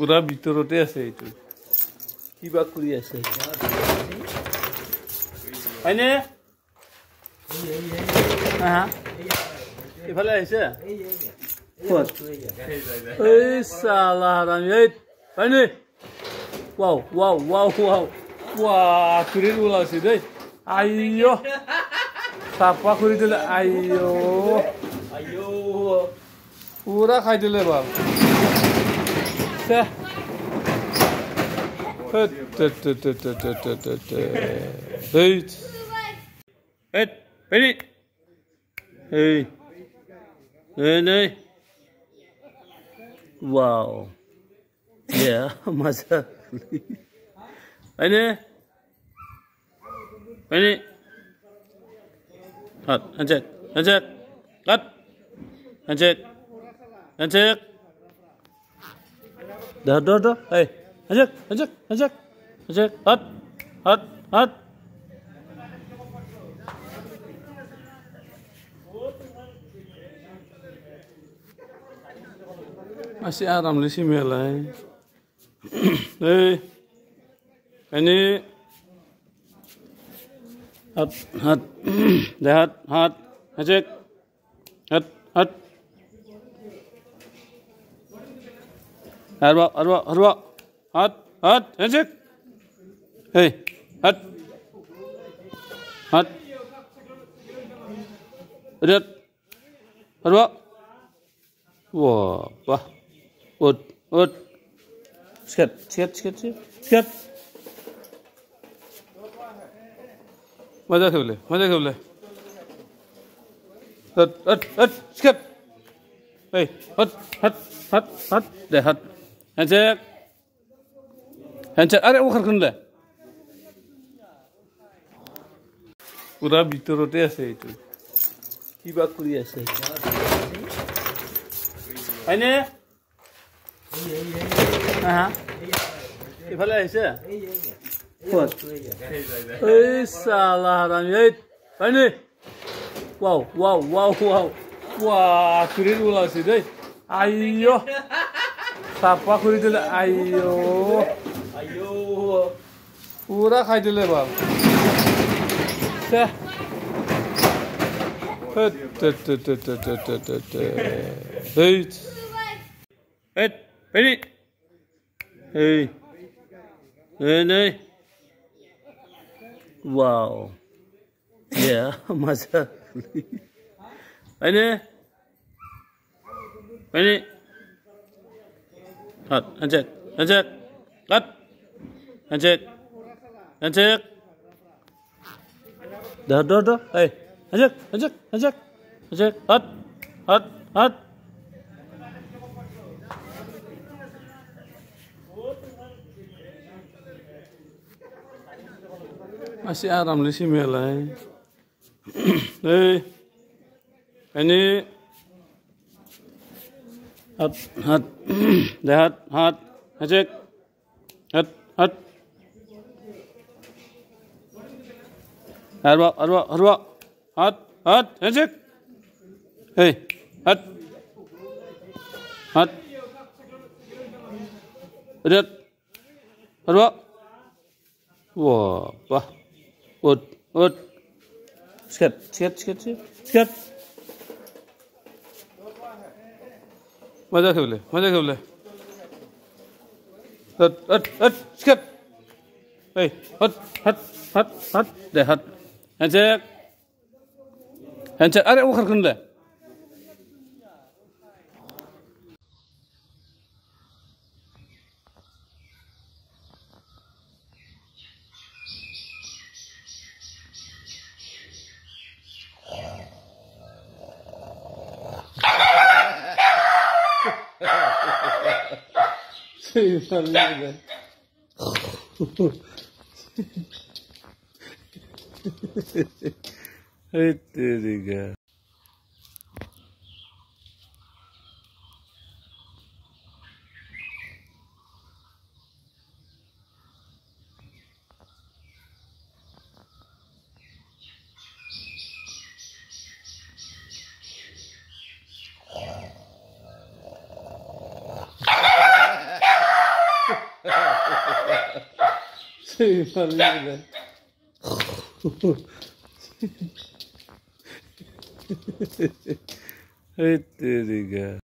পুৰা ভিতৰতে আছে এইটো কিবা কৰি আছে হয়নে হা ইফালে আহিছে এই সালা হারামি এই হয়নে ওয়াও ওয়াও ওয়াও ওয়াও ওয়া কুরির উলাছি দেই আইয়ো সাপা কৰি দিলে আইয়ো আইয়ো পুরা খাই দিলে বাপ Wow. Yeah, masa. Ini. Ini. Hot, anjek, anjek. Hot. Anjek. Anjek. Dah. Hey. Anjek. Anjek. Hot. Masih aram di sini melai. Hey. Ini. Hot. Dah. Hot. Anjek. Hot. Arba. Hot. Anjek. Hey. Hot. Lihat. Arba. Wah, wah. Ut. Sikat. Masa kebele. Ut. Sikat. Hey, hot. Deh, hot. Hancur. Ada ukar kena. Pura ভিতৰতে আছে এইটো কিবা কৰি আছে হয়নে হা ইফালে আহিছে এই সালা হাৰামি এই হয়নে ওয়াও ওয়া কুৰিৰ উলাছি দেই আইয়ো সাপা কৰি দিলে আইয়ো পুরা খাই দিলে বাপ Wow. Yeah, masa. Ini. Hot, anjek. Hot. Anjek. Dah. Hey. Anjek. Hot. Masih aram di sini melai. Hey. Ini. Hot. Dah. Hot. Anjek. Hot. Arba. Hot. Anjek. Hey. Hot. Lihat. Arba. Wah, wah. Ut. Sikat. Masa kebele. Ut. Sikat. Hey, hot. Deh, hot. Hancur. Ada ukar kena. Itu juga. Hey, तेरी